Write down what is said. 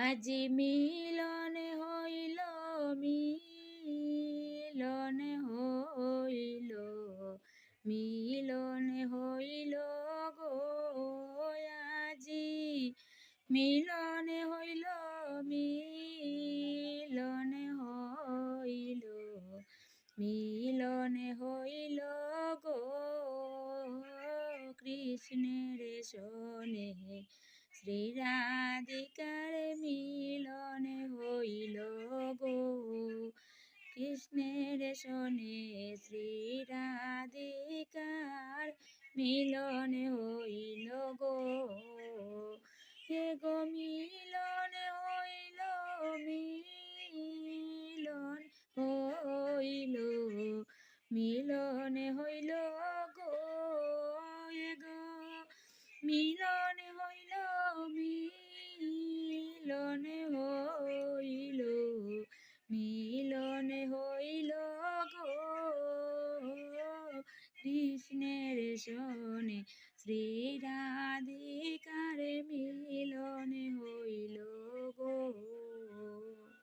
আজি মিলন হইল, মিলন হইল, মিলন হইল গো আজি মিলন হইল, মিলন হইল, মিলন হইল গো কৃষ্ণের সনে শ্রী রাধিকার মিলন হইল গো কৃষ্ণের সনে শ্রী রাধিকার মিলন হইল গো। হে গো মিলন হইল, মিলন হইল, মিলন হইল গো। হে গো মিলন হইল, মিলন হইল, মিলন হইল গো কৃষ্ণের সনে শ্রী